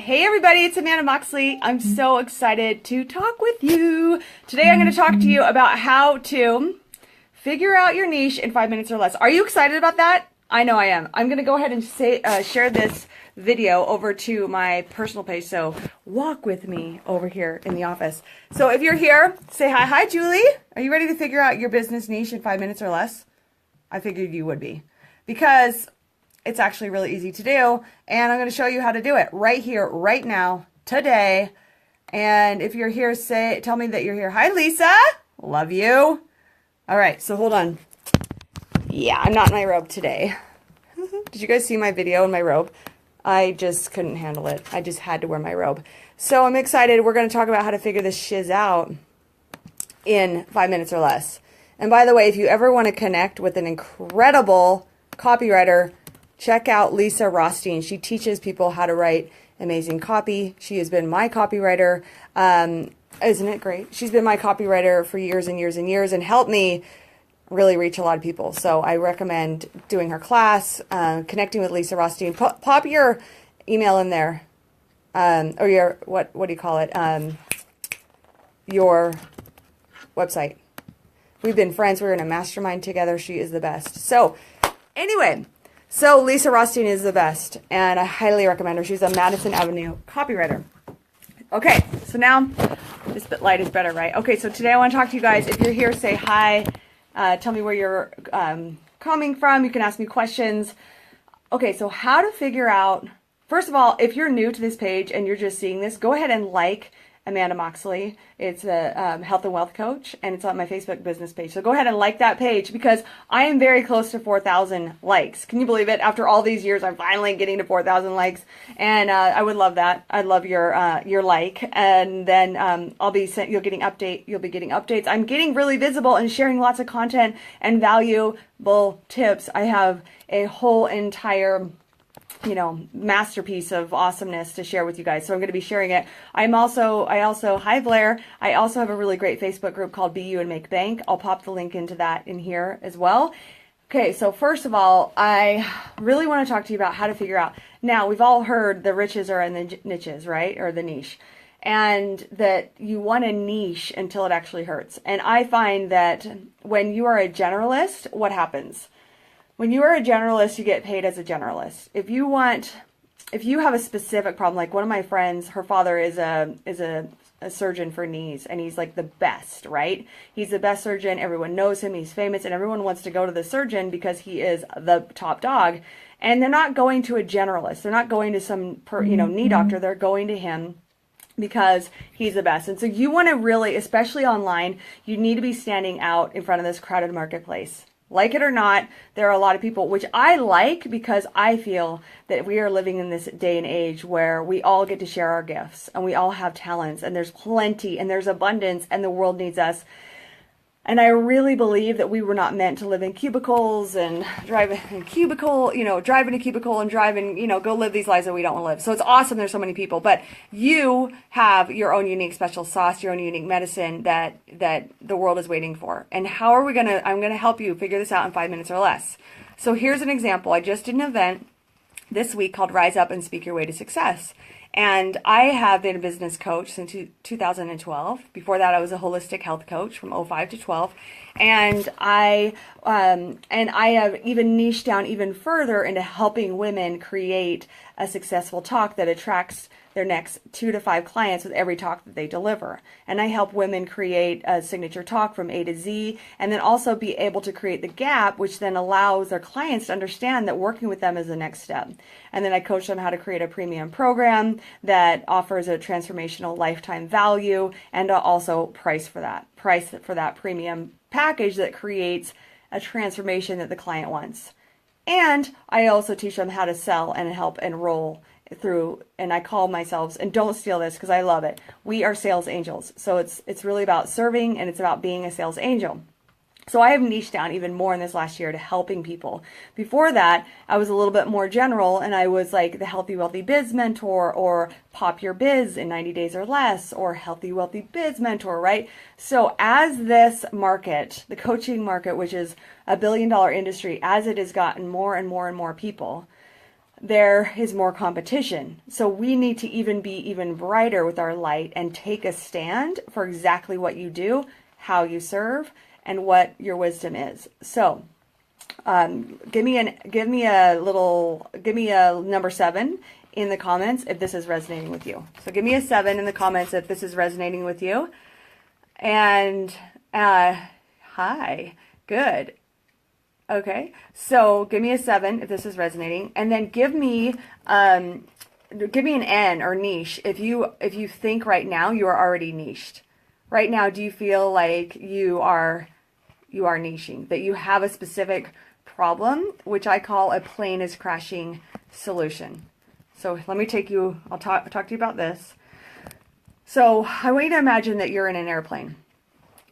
Hey everybody, it's Amanda Moxley. I'm so excited to talk with you. Today I'm going to talk to you about how to figure out your niche in 5 minutes or less. Are you excited about that? I know I am. I'm going to go ahead and share this video over to my personal page, so walk with me over here in the office. So if you're here, say hi. Hi, Julie. Are you ready to figure out your business niche in 5 minutes or less? I figured you would be, because it's actually really easy to do, and I'm going to show you how to do it right here, right now, today. And if you're here, tell me that you're here. Hi, Lisa. Love you. All right, so hold on. Yeah, I'm not in my robe today. Did you guys see my video in my robe? I just couldn't handle it. I just had to wear my robe. So I'm excited. We're going to talk about how to figure this shiz out in 5 minutes or less. And by the way, if you ever want to connect with an incredible copywriter, check out Lisa Rothstein. She teaches people how to write amazing copy. She has been my copywriter. Isn't it great? She's been my copywriter for years and years and years and helped me really reach a lot of people. So I recommend doing her class, connecting with Lisa Rothstein. Pop your email in there, or your, what do you call it? Your website. We've been friends. We're in a mastermind together. She is the best. So anyway, so Lisa Rothstein is the best, and I highly recommend her. She's a Madison Avenue copywriter. Okay, so now this bit light is better, right? Okay, so today I want to talk to you guys. If you're here, say hi. Tell me where you're coming from. You can ask me questions. Okay, so how to figure out, first of all, if you're new to this page and you're just seeing this, go ahead and like Amanda Moxley. It's a health and wealth coach, and it's on my Facebook business page. So go ahead and like that page, because I am very close to 4,000 likes. Can you believe it? After all these years, I'm finally getting to 4,000 likes, and I would love that. I'd love your like, and then you'll be getting updates. I'm getting really visible and sharing lots of content and valuable tips. I have a whole entire masterpiece of awesomeness to share with you guys. So I'm going to be sharing it. Hi Blair. I also have a really great Facebook group called Be You and Make Bank. I'll pop the link into that in here as well. Okay, so first of all, I really want to talk to you about how to figure out. Now, we've all heard the riches are in the niches, right? Or the niche. And that you want a niche until it actually hurts. And I find that when you are a generalist, what happens? When you are a generalist, you get paid as a generalist. If you have a specific problem, like one of my friends, her father is a surgeon for knees, and he's like the best, right? He's the best surgeon. Everyone knows him. He's famous, and everyone wants to go to the surgeon because he is the top dog. And they're not going to a generalist. They're not going to some knee doctor. They're going to him because he's the best. And so you want to really, especially online, you need to be standing out in front of this crowded marketplace. Like it or not, there are a lot of people, which I like, because I feel that we are living in this day and age where we all get to share our gifts, and we all have talents, and there's plenty, and there's abundance, and the world needs us. And I really believe that we were not meant to live in cubicles and drive in a cubicle and go live these lives that we don't want to live. So it's awesome there's so many people, but you have your own unique special sauce, your own unique medicine that the world is waiting for. And how are we I'm going to help you figure this out in 5 minutes or less. So here's an example. I just did an event this week called Rise Up and Speak Your Way to Success. And I have been a business coach since 2012. Before that, I was a holistic health coach from 05 to 12. And I have even niched down even further into helping women create a successful talk that attracts their next 2 to 5 clients with every talk that they deliver. And I help women create a signature talk from A to Z, and then also be able to create the gap, which then allows their clients to understand that working with them is the next step. And then I coach them how to create a premium program that offers a transformational lifetime value, and also price for that premium package that creates a transformation that the client wants. And I also teach them how to sell and help enroll through, and I call myself, and don't steal this because I love it, we are sales angels. So it's really about serving, and it's about being a sales angel. So I have niched down even more in this last year to helping people. Before that, I was a little bit more general, and I was like the Healthy Wealthy Biz Mentor, or Pop Your Biz in 90 days or less, or Healthy Wealthy Biz Mentor, right? So as this market, the coaching market, which is $1 billion industry, as it has gotten more and more and more people, there is more competition. So we need to be even brighter with our light and take a stand for exactly what you do, how you serve, and what your wisdom is. So give me a number 7 in the comments if this is resonating with you. So give me a 7 in the comments if this is resonating with you. And hi, good. Okay, so give me a 7 if this is resonating, and then give me an N or niche if you think right now you are already niched. Right now, do you feel like you are niching, that you have a specific problem, which I call a plane is crashing solution? So let me I'll talk to you about this. So I want you to imagine that you're in an airplane.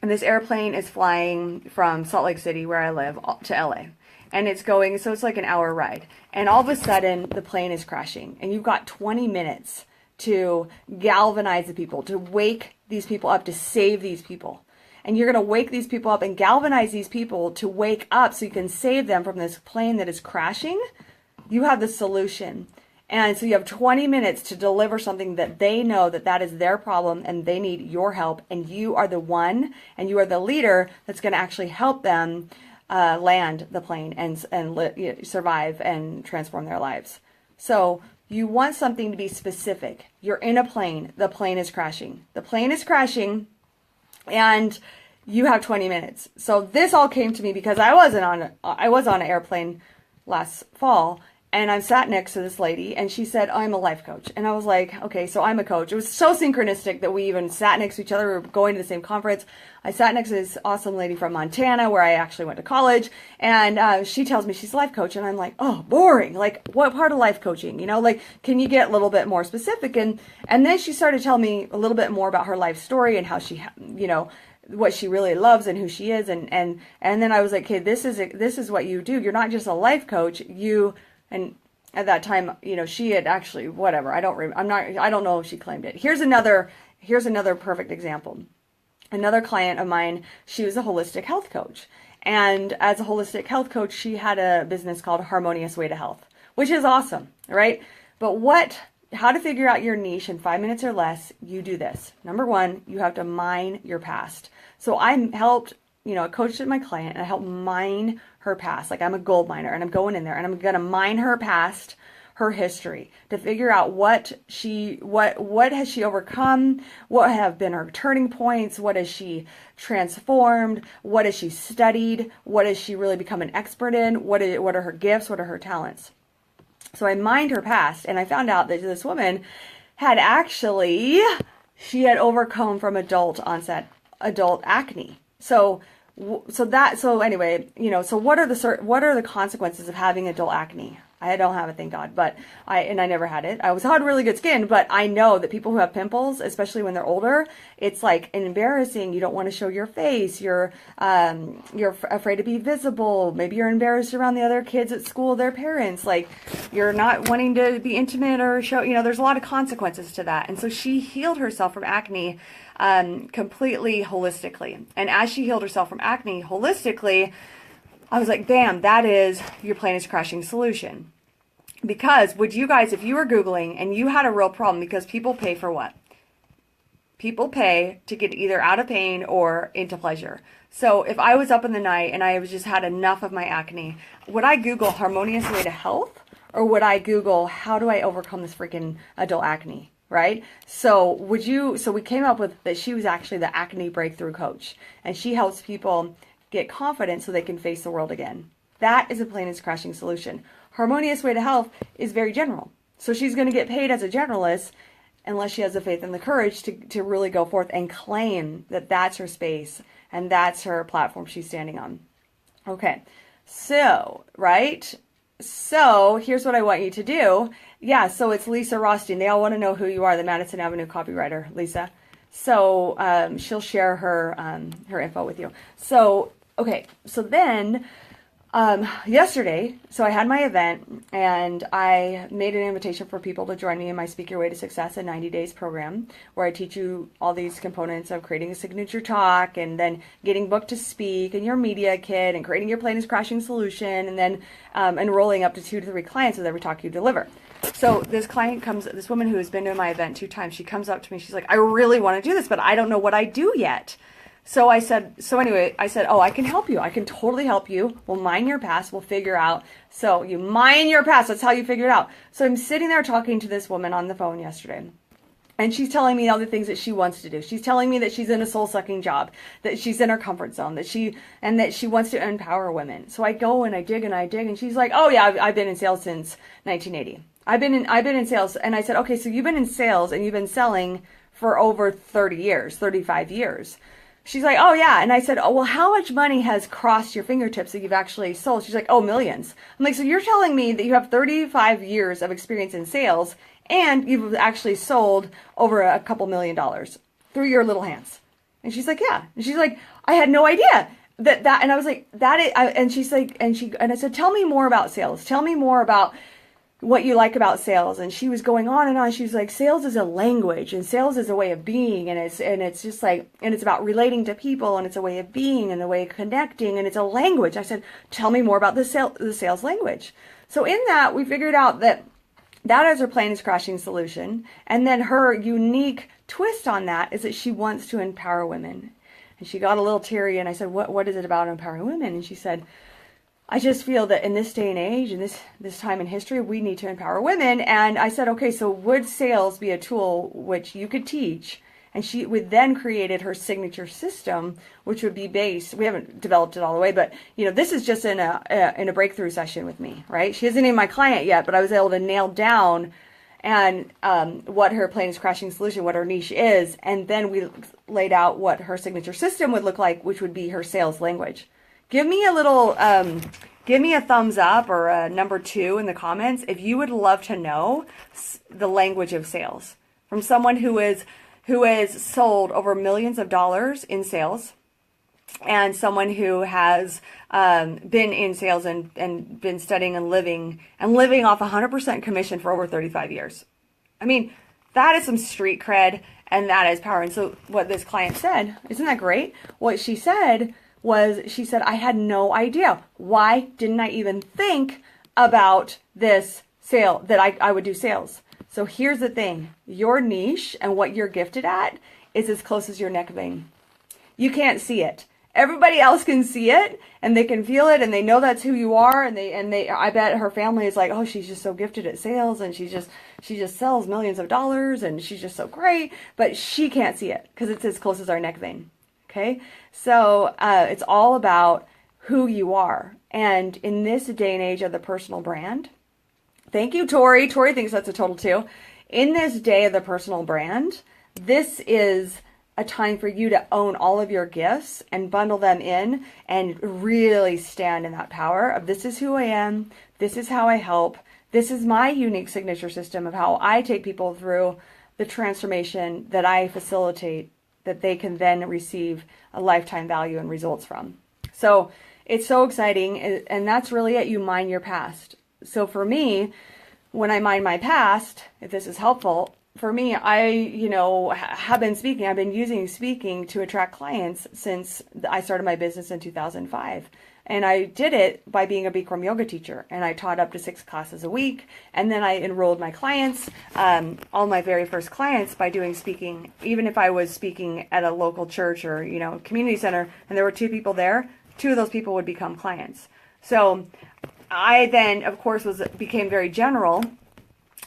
And this airplane is flying from Salt Lake City, where I live, to LA. And it's going, so it's like an hour ride. And all of a sudden, the plane is crashing. And you've got 20 minutes to galvanize the people, to wake these people up, to save these people. And you're going to wake these people up and galvanize these people to wake up so you can save them from this plane that is crashing. You have the solution. And so you have 20 minutes to deliver something that they know that is their problem and they need your help. And you are the one, and you are the leader that's going to actually help them land the plane and survive and transform their lives. So you want something to be specific. You're in a plane. The plane is crashing. The plane is crashing, and you have 20 minutes. So this all came to me because I was on an airplane last fall. And I sat next to this lady, and she said, I'm a life coach. And I was like, okay, so I'm a coach. It was so synchronistic that we even sat next to each other. We were going to the same conference. I sat next to this awesome lady from Montana, where I actually went to college. And she tells me she's a life coach. And I'm like, oh, boring. Like, what part of life coaching? Like, can you get a little bit more specific? And then she started telling me a little bit more about her life story and how she, what she really loves and who she is. And then I was like, okay, this is what you do. You're not just a life coach. And at that time, she had actually, whatever, I don't know if she claimed it. Here's another perfect example. Another client of mine, she was a holistic health coach. And as a holistic health coach, she had a business called Harmonious Way to Health, which is awesome, right? But how to figure out your niche in 5 minutes or less, you do this. Number 1, you have to mine your past. So I coached my client, and I helped mine her past. Like, I'm a gold miner, and I'm going in there and I'm going to mine her past, her history, to figure out what has she overcome, what have been her turning points, what has she transformed, what has she studied, what has she really become an expert in, what are her gifts, what are her talents. So I mined her past, and I found out that this woman had overcome from adult onset adult acne. So anyway, so what are the consequences of having adult acne? I don't have it, thank God, but I never had it. I had really good skin, but I know that people who have pimples, especially when they're older, it's like embarrassing. You don't want to show your face. You're afraid to be visible. Maybe you're embarrassed around the other kids at school, their parents. Like, you're not wanting to be intimate or show, there's a lot of consequences to that. And so she healed herself from acne completely holistically. And as she healed herself from acne holistically, I was like, bam, that is your plane is crashing solution. Because would you guys, if you were Googling and you had a real problem, because people pay for what? People pay to get either out of pain or into pleasure. So if I was up in the night and I was just had enough of my acne, would I Google Harmonious Way to Health? Or would I Google, how do I overcome this freaking adult acne? Right? So we came up with that she was actually the acne breakthrough coach, and she helps people get confident so they can face the world again. That is a plane is crashing solution. Harmonious Way to Health is very general. So she's going to get paid as a generalist unless she has the faith and the courage to really go forth and claim that that's her space and that's her platform she's standing on. Okay. So, right? So here's what I want you to do. Yeah, so it's Lisa Rothstein. They all want to know who you are, the Madison Avenue copywriter, Lisa. So she'll share her info with you. So, okay, so then Yesterday, so I had my event and I made an invitation for people to join me in my Speak Your Way to Success in 90 Days program, where I teach you all these components of creating a signature talk and then getting booked to speak and your media kit and creating your plane is crashing solution and then enrolling up to 2 to 3 clients with every talk you deliver. So this woman who has been to my event 2 times, she comes up to me, she's like, I really want to do this, but I don't know what I do yet. So I said, oh, I can help you. I can totally help you. We'll mine your past. We'll figure out. So you mine your past. That's how you figure it out. So I'm sitting there talking to this woman on the phone yesterday. And she's telling me all the things that she wants to do. She's telling me that she's in a soul-sucking job, that she's in her comfort zone, that she wants to empower women. So I go and I dig, and she's like, oh yeah, I've been in sales since 1980. I've been in sales. And I said, okay, so you've been in sales and you've been selling for over 30 years, 35 years. She's like, oh yeah. And I said, oh, well, how much money has crossed your fingertips that you've actually sold? She's like, oh, millions. I'm like, so you're telling me that you have 35 years of experience in sales and you've actually sold over a couple $1,000,000 through your little hands. And she's like, yeah. And she's like, I had no idea that, and I was like, and she's like, and I said, tell me more about sales. Tell me more about what you like about sales. And she was going on and on. She was like, sales is a language and sales is a way of being. And it's just like, and it's about relating to people and it's a way of being and a way of connecting and it's a language. I said, tell me more about the sales language. So in that, we figured out that is her plane is crashing solution. And then her unique twist on that is that she wants to empower women. And she got a little teary and I said, what is it about empowering women? And she said, I just feel that in this day and age, in this time in history, we need to empower women. And I said, okay, so would sales be a tool which you could teach? And she would then created her signature system, which would be based. We haven't developed it all the way, but this is just in a breakthrough session with me, right? She isn't even my client yet, but I was able to nail down and what her plane is crashing solution, what her niche is, and then we laid out what her signature system would look like, which would be her sales language. Give me a thumbs up or a number 2 in the comments if you would love to know the language of sales from someone who is sold over millions of dollars in sales and someone who has been in sales and been studying and living off 100% commission for over 35 years. I mean, that is some street cred and that is power. And so what this client said, isn't that great? What she said was, she said, I had no idea. Why didn't I even think about this sale, that I would do sales? So here's the thing. Your niche and what you're gifted at is as close as your neck vein. You can't see it. Everybody else can see it and they can feel it and they know that's who you are. And I bet her family is like, oh, she's just so gifted at sales and she just sells millions of dollars and she's just so great. But she can't see it because it's as close as our neck vein. Okay, so it's all about who you are. And in this day and age of the personal brand, thank you, Tori. Tori thinks that's a total 2. In this day of the personal brand, this is a time for you to own all of your gifts and bundle them in and really stand in that power of this is who I am, this is how I help, this is my unique signature system of how I take people through the transformation that I facilitate, that they can then receive a lifetime value and results from. So it's so exciting. And that's really it. You mine your past. So for me, when I mine my past, if this is helpful, for me, I, have been speaking. I've been using speaking to attract clients since I started my business in 2005. And I did it by being a Bikram yoga teacher. And I taught up to 6 classes a week. And then I enrolled my clients, all my very first clients, by doing speaking. Even if I was speaking at a local church or, community center, and there were 2 people there, 2 of those people would become clients. So I then, of course, became very general.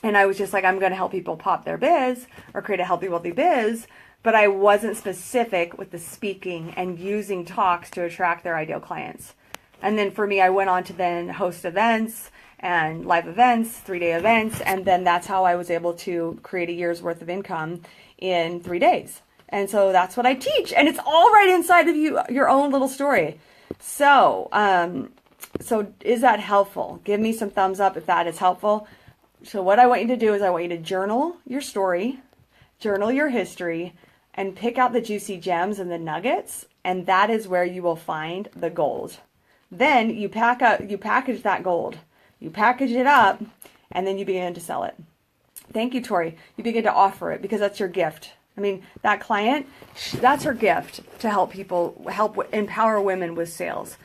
And I was just like, I'm going to help people pop their biz or create a healthy, wealthy biz. But I wasn't specific with the speaking and using talks to attract their ideal clients. And then for me, I went on to then host events and live events, 3-day events. And then that's how I was able to create a year's worth of income in 3 days. And so that's what I teach. And it's all right inside of you, your own little story. So is that helpful? Give me some thumbs up if that is helpful. So what I want you to do is I want you to journal your story, journal your history, and pick out the juicy gems and the nuggets. And that is where you will find the gold. Then you package that gold. You package it up, and then you begin to sell it. Thank you, Tori. You begin to offer it because that's your gift. I mean, that client, that's her gift to help people, empower women with sales.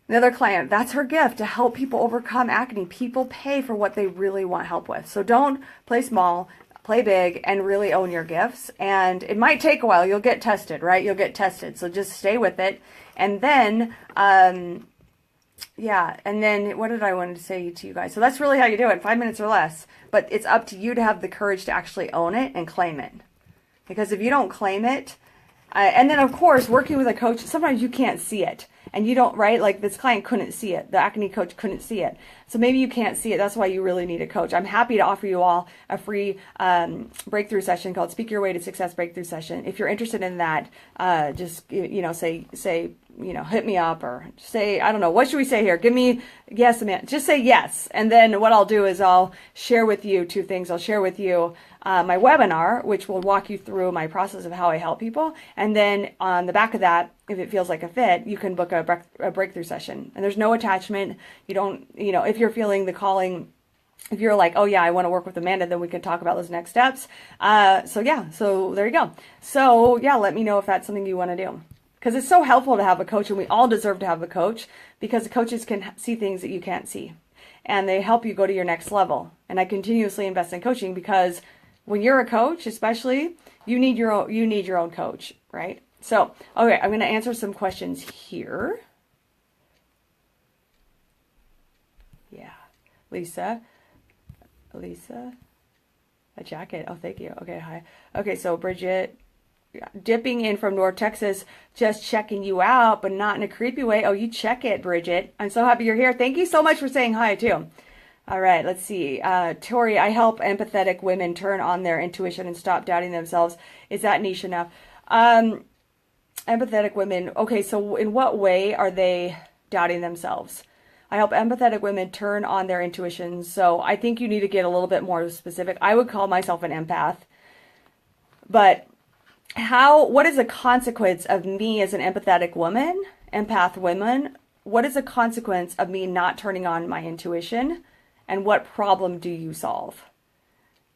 Another client, that's her gift to help people overcome acne. People pay for what they really want help with. So don't play small, play big, and really own your gifts. And it might take a while. You'll get tested, right? You'll get tested. So just stay with it. And then, and then what did I want to say to you guys? So that's really how you do it, 5 minutes or less. But it's up to you to have the courage to actually own it and claim it. Because if you don't claim it, and then of course, working with a coach, sometimes you can't see it. And you don't, right? Like this client couldn't see it. The acne coach couldn't see it. So maybe you can't see it. That's why you really need a coach. I'm happy to offer you all a free breakthrough session called Speak Your Way to Success Breakthrough Session. If you're interested in that, just, say, hit me up or say, I don't know, what should we say here? Give me, yes, Amanda. Just say yes. And then what I'll do is I'll share with you two things. I'll share with you my webinar, which will walk you through my process of how I help people. And then on the back of that, if it feels like a fit, you can book a breakthrough session. And there's no attachment. You don't, if you're feeling the calling, if you're like, oh yeah, I want to work with Amanda, then we can talk about those next steps. So there you go. So yeah, let me know if that's something you want to do. Because it's so helpful to have a coach, and we all deserve to have a coach, because the coaches can see things that you can't see. And they help you go to your next level. And I continuously invest in coaching because when you're a coach, especially, you need your own coach, right? So, okay, I'm going to answer some questions here. Yeah. Lisa, a jacket. Oh, thank you. Okay, hi. Okay, so Bridget, dipping in from North Texas, just checking you out, but not in a creepy way. Oh, you check it, Bridget. I'm so happy you're here. Thank you so much for saying hi, too. All right, let's see. Tori, I help empathetic women turn on their intuition and stop doubting themselves. Is that niche enough? Empathetic women. Okay, so in what way are they doubting themselves? I help empathetic women turn on their intuition. So I think you need to get a little bit more specific. I would call myself an empath. But what is the consequence of me as an empathetic woman, empath woman? What is the consequence of me not turning on my intuition? And what problem do you solve?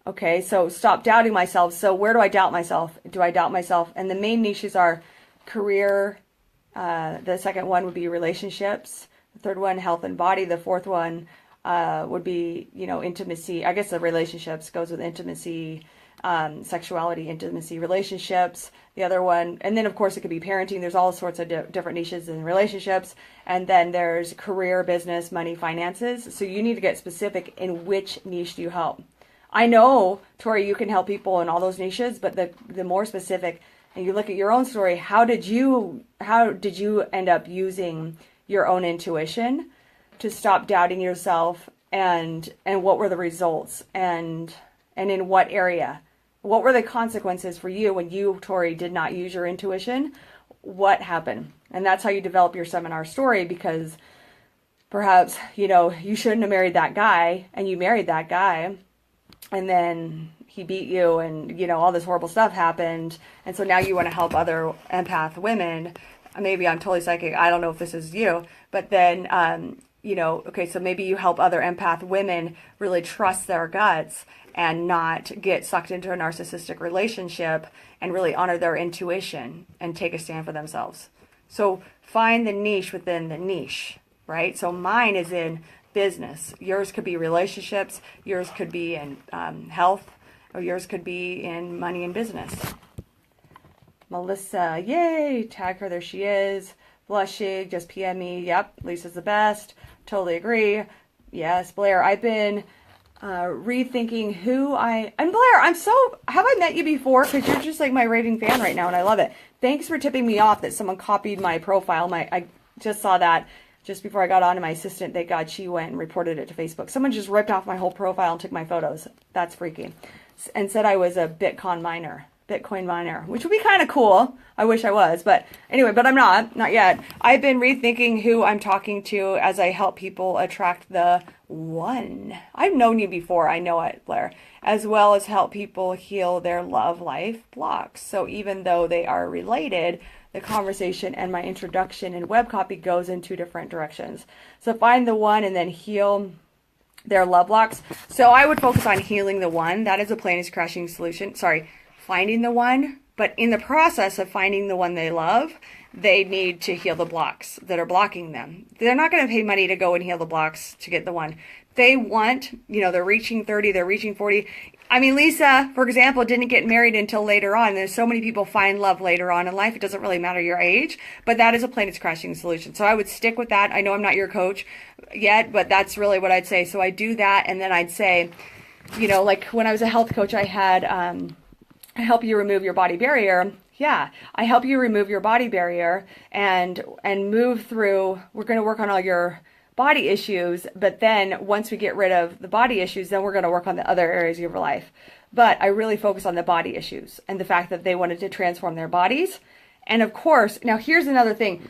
Okay, so stop doubting myself. So where do I doubt myself? Do I doubt myself? And the main niches are career. The second one would be relationships. The third one, health and body. The fourth one would be, intimacy. I guess the relationships goes with intimacy, sexuality, intimacy, relationships. The other one, and then of course it could be parenting. There's all sorts of different niches in relationships. And then there's career, business, money, finances. So you need to get specific in which niche do you help. I know, Tori, you can help people in all those niches, but the more specific, and you look at your own story, how did you end up using your own intuition to stop doubting yourself, and what were the results, and in what area? What were the consequences for you when you, Tori, did not use your intuition? What happened? And that's how you develop your seminar story, because perhaps, you shouldn't have married that guy, and you married that guy, and then he beat you, and, all this horrible stuff happened. And so now you want to help other empath women. Maybe I'm totally psychic. I don't know if this is you, but then, okay, so maybe you help other empath women really trust their guts and not get sucked into a narcissistic relationship, and really honor their intuition and take a stand for themselves. So find the niche within the niche, right? So mine is in business. Yours could be relationships. Yours could be in health, or yours could be in money and business. Melissa, yay, tag her, there she is. Blushing, just PM me. Yep, Lisa's the best. Totally agree. Yes, Blair, I've been rethinking and Blair, have I met you before? Because you're just like my raving fan right now, and I love it. Thanks for tipping me off that someone copied my profile. I just saw that just before I got on to my assistant. Thank God she went and reported it to Facebook. Someone just ripped off my whole profile and took my photos. That's freaky. And said I was a Bitcoin miner, which would be kind of cool. I wish I was, but anyway, but I'm not yet. I've been rethinking who I'm talking to as I help people attract the one. I've known you before, I know it, Blair, as well as help people heal their love life blocks. So even though they are related, the conversation and my introduction and web copy goes in two different directions. So find the one and then heal their love blocks. So I would focus on healing the one. That is a plainest crashing solution. Sorry, finding the one. But in the process of finding the one they love, they need to heal the blocks that are blocking them. They're not going to pay money to go and heal the blocks to get the one. They want, they're reaching 30, they're reaching 40. I mean, Lisa, for example, didn't get married until later on. There's so many people find love later on in life. It doesn't really matter your age, but that is a plainest crashing solution. So I would stick with that. I know I'm not your coach yet, but that's really what I'd say. So I do that. And then I'd say, like when I was a health coach, I had, I help you remove your body barrier. Yeah, I help you remove your body barrier and move through. We're going to work on all your body issues, but then once we get rid of the body issues, then we're going to work on the other areas of your life. But I really focus on the body issues and the fact that they wanted to transform their bodies. And of course, now here's another thing.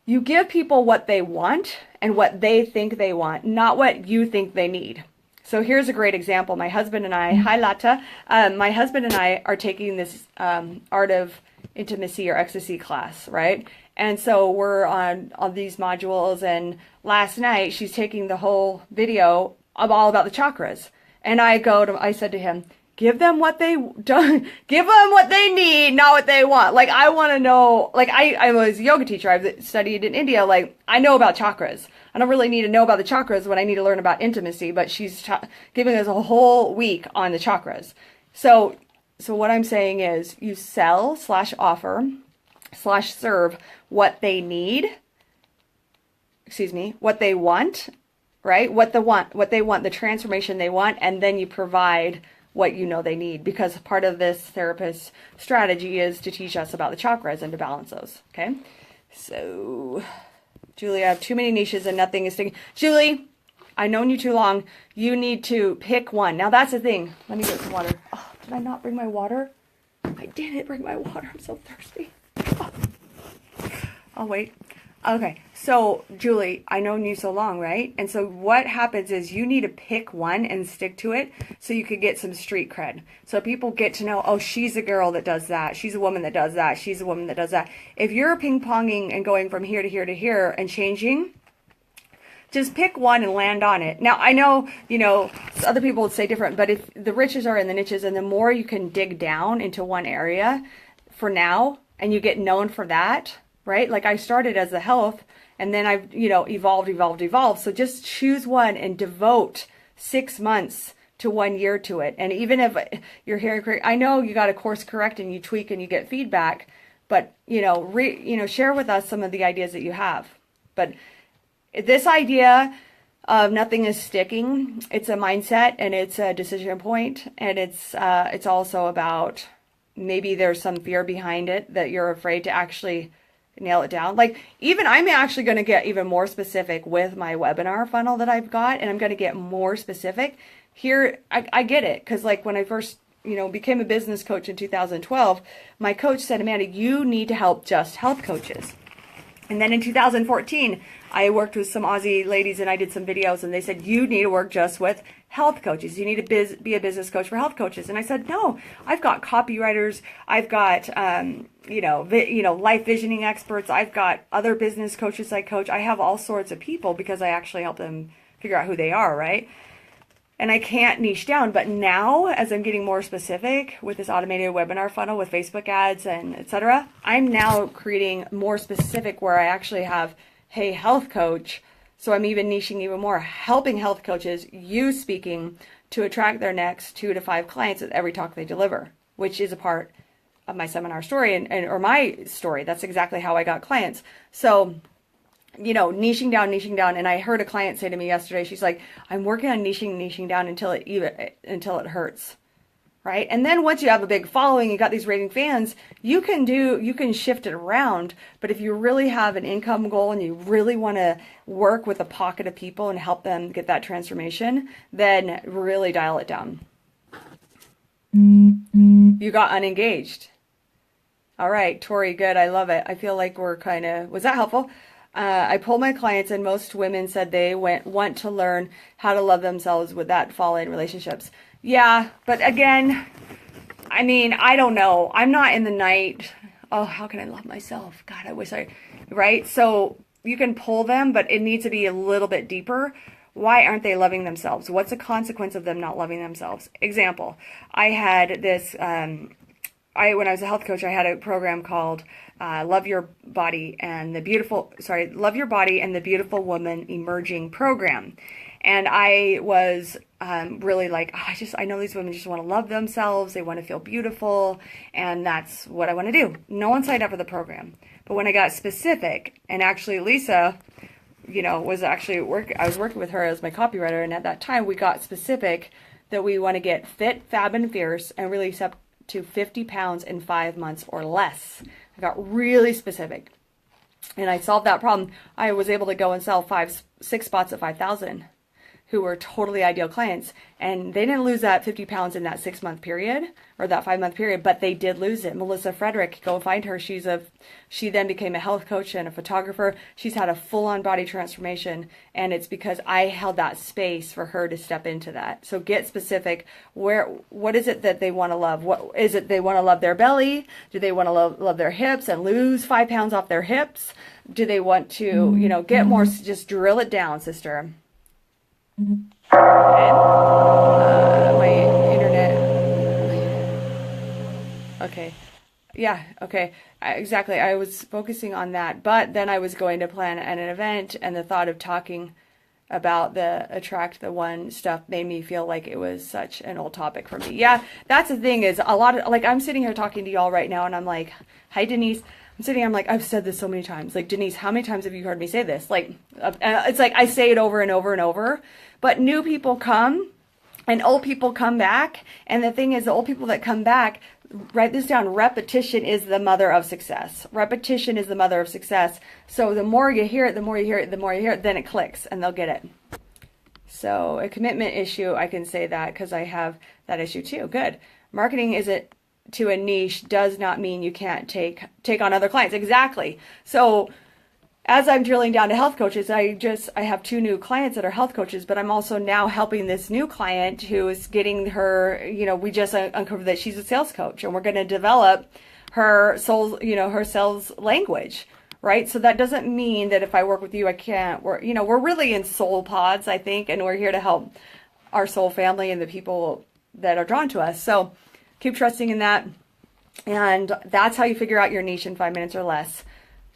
You give people what they want and what they think they want, not what you think they need. So here's a great example. My husband and I, hi Lata, my husband and I are taking this art of intimacy or ecstasy class, right? And so we're on these modules, and last night she's taking the whole video of all about the chakras. And I said to him, give them what they give them what they need, not what they want. Like, I want to know, like I was a yoga teacher. I've studied in India. Like, I know about chakras. I don't really need to know about the chakras when I need to learn about intimacy, but she's giving us a whole week on the chakras. So what I'm saying is you sell / offer / serve what they need, what they want, right? What they want, the transformation they want, and then you provide what they need, because part of this therapist strategy is to teach us about the chakras and to balance those, okay? So, Julie, I have too many niches and nothing is sticking. Julie, I've known you too long. You need to pick one. Now, that's the thing. Let me get some water. Oh, did I not bring my water? I didn't bring my water. I'm so thirsty. Oh. I'll wait. Okay, so Julie, I've known you so long, right? And so what happens is you need to pick one and stick to it so you could get some street cred. So people get to know, oh, she's a girl that does that. She's a woman that does that. She's a woman that does that. If you're ping-ponging and going from here to here to here and changing, just pick one and land on it. Now, I know, other people would say different, but if the riches are in the niches, and the more you can dig down into one area for now, and you get known for that, right? Like, I started as the health, and then I've, evolved. So just choose one and devote 6 months to 1 year to it. And even if you're hearing, I know you got to course correct and you tweak and you get feedback, but, share with us some of the ideas that you have. But this idea of nothing is sticking, it's a mindset and it's a decision point. And it's also about maybe there's some fear behind it that you're afraid to actually nail it down. Like, even I'm actually going to get even more specific with my webinar funnel that I've got, and I'm going to get more specific here. I get it, because like when I first became a business coach in 2012, my coach said, Amanda, you need to help just health coaches. And then in 2014, I worked with some Aussie ladies and I did some videos, and they said, you need to work just with health coaches. You need to be a business coach for health coaches. And I said, no, I've got copywriters. I've got, life visioning experts. I've got other business coaches I coach. I have all sorts of people because I actually help them figure out who they are, right? And I can't niche down. But now, as I'm getting more specific with this automated webinar funnel with Facebook ads and etc., I'm now creating more specific where I actually have, hey, health coach. So I'm even niching even more, helping health coaches use speaking to attract their next 2 to 5 clients with every talk they deliver, which is a part of my seminar story or my story. That's exactly how I got clients. So, niching down. And I heard a client say to me yesterday, she's like, I'm working on niching down until it hurts. Right? And then once you have a big following, you got these raving fans, you can shift it around. But if you really have an income goal and you really want to work with a pocket of people and help them get that transformation, then really dial it down. You got unengaged. All right, Tori, good. I love it. I feel like we're was that helpful? I polled my clients, and most women said they want to learn how to love themselves with that fall in relationships. Yeah, but again, I mean, I don't know. I'm not in the night oh, how can I love myself? God, I wish I, right? So you can pull them, but it needs to be a little bit deeper. Why aren't they loving themselves? What's the consequence of them not loving themselves? Example, I had this, when I was a health coach, I had a program called Love Your Body and the Beautiful Woman Emerging Program. And I was really like, oh, I know these women just want to love themselves. They want to feel beautiful. And that's what I want to do. No one signed up for the program. But when I got specific, and actually Lisa, was actually I was working with her as my copywriter. And at that time we got specific that we want to get fit, fab, and fierce and release up to 50 pounds in 5 months or less. I got really specific. And I solved that problem. I was able to go and sell 6 spots at 5,000 who were totally ideal clients. And they didn't lose that 50 pounds in that 6-month period or that 5-month period, but they did lose it. Melissa Frederick, go find her. She then became a health coach and a photographer. She's had a full-on body transformation. And it's because I held that space for her to step into that. So get specific. What is it that they want to love? What is it? They want to love their belly? Do they want to love their hips and lose 5 pounds off their hips? Do they want to, get more? Just drill it down, sister. Okay. My internet. Okay. Yeah. Okay. Exactly. I was focusing on that, but then I was going to plan an event, and the thought of talking about the Attract the One stuff made me feel like it was such an old topic for me. Yeah. That's the thing is a lot of, like, I'm sitting here talking to y'all right now and I'm like, hi, Denise. I'm sitting here, I'm like, I've said this so many times. Like, Denise, how many times have you heard me say this? Like, it's like I say it over and over and over, but new people come and old people come back. And the thing is, the old people that come back, write this down, repetition is the mother of success. Repetition is the mother of success. So the more you hear it, then it clicks and they'll get it. So a commitment issue, I can say that because I have that issue too. Good. Marketing isn't to a niche does not mean you can't take on other clients. Exactly. So as I'm drilling down to health coaches, I have 2 new clients that are health coaches, but I'm also now helping this new client who is getting her, we just uncovered that she's a sales coach, and we're going to develop her her sales language, right? So that doesn't mean that if I work with you, I can't work, we're really in soul pods, I think, and we're here to help our soul family and the people that are drawn to us. So keep trusting in that. And that's how you figure out your niche in 5 minutes or less.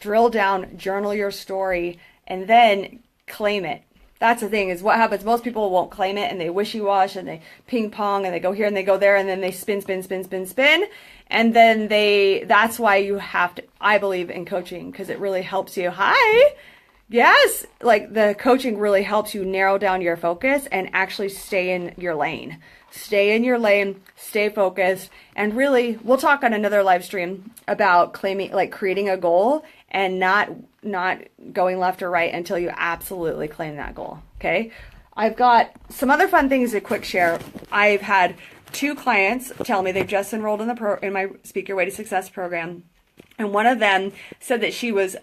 Drill down, journal your story, and then claim it. That's the thing is what happens. Most people won't claim it and they wishy-wash and they ping pong and they go here and they go there and then they spin. And then that's why you have to, I believe in coaching because it really helps you. Hi. Yes. Like the coaching really helps you narrow down your focus and actually stay in your lane. Stay in your lane, stay focused, and really, we'll talk on another live stream about creating a goal and not going left or right until you absolutely claim that goal. Okay. I've got some other fun things to quick share. I've had 2 clients tell me they've just enrolled in my Speak Your Way to Success program. And one of them said that she was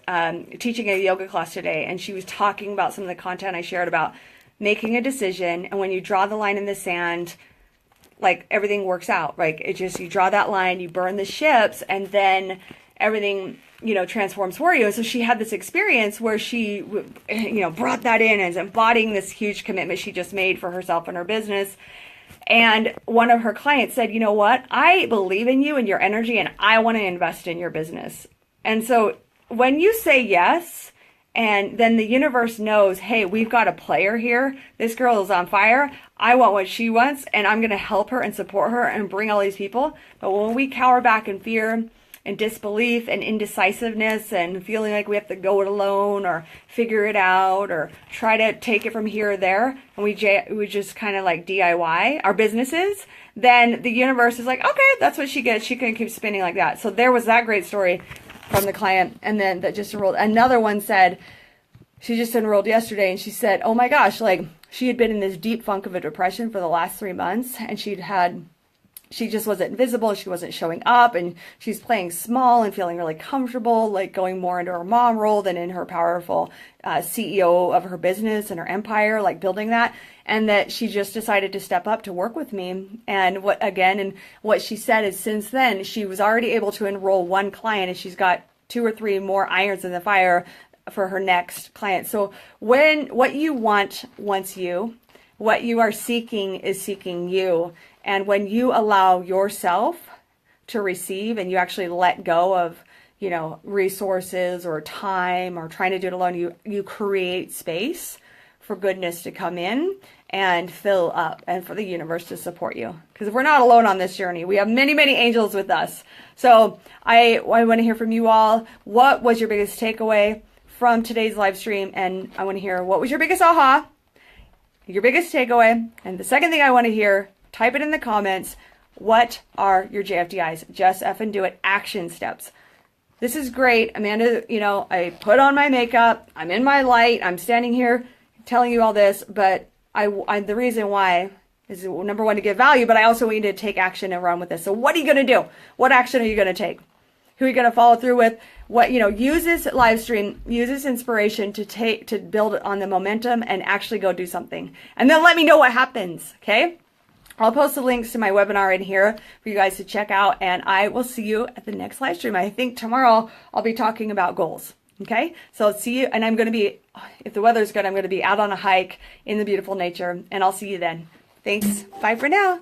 teaching a yoga class today, and she was talking about some of the content I shared about making a decision. And when you draw the line in the sand, like everything works out, right? It just, you draw that line, you burn the ships, and then everything, transforms for you. And so she had this experience where she, brought that in as embodying this huge commitment she just made for herself and her business. And one of her clients said, you know what? I believe in you and your energy, and I want to invest in your business. And so when you say yes, and then the universe knows, hey, we've got a player here. This girl is on fire. I want what she wants, and I'm going to help her and support her and bring all these people. But when we cower back in fear and disbelief and indecisiveness and feeling like we have to go it alone or figure it out or try to take it from here or there, and we just kind of like DIY our businesses, then the universe is like, okay, that's what she gets. She can keep spinning like that. So there was that great story from the client. And then that just enrolled. Another one said, she just enrolled yesterday, and she said, oh my gosh, like she had been in this deep funk of a depression for the last 3 months, and she just wasn't visible. She wasn't showing up, and she's playing small and feeling really comfortable, like going more into her mom role than in her powerful CEO of her business and her empire, like building that. And that she just decided to step up to work with me. And what she said is since then, she was already able to enroll one client, and she's got 2 or 3 more irons in the fire for her next client. So what you want wants you, what you are seeking is seeking you. And when you allow yourself to receive and you actually let go of, resources or time or trying to do it alone, you create space for goodness to come in and fill up and for the universe to support you. Because we're not alone on this journey. We have many, many angels with us. So I want to hear from you all. What was your biggest takeaway from today's live stream? And I want to hear, what was your biggest aha, your biggest takeaway? And the second thing I want to hear, type it in the comments. What are your JFDIs? Just effing do it. Action steps. This is great. Amanda, I put on my makeup. I'm in my light. I'm standing here telling you all this, but the reason why is, number one, to give value, but I also want you to take action and run with this. So what are you going to do? What action are you going to take? Who are you going to follow through with? Use this live stream, use this inspiration to build on the momentum and actually go do something. And then let me know what happens. Okay. I'll post the links to my webinar in here for you guys to check out, and I will see you at the next live stream. I think tomorrow I'll be talking about goals. Okay, so see you, and I'm going to be, if the weather's good, I'm going to be out on a hike in the beautiful nature, and I'll see you then. Thanks. Bye for now.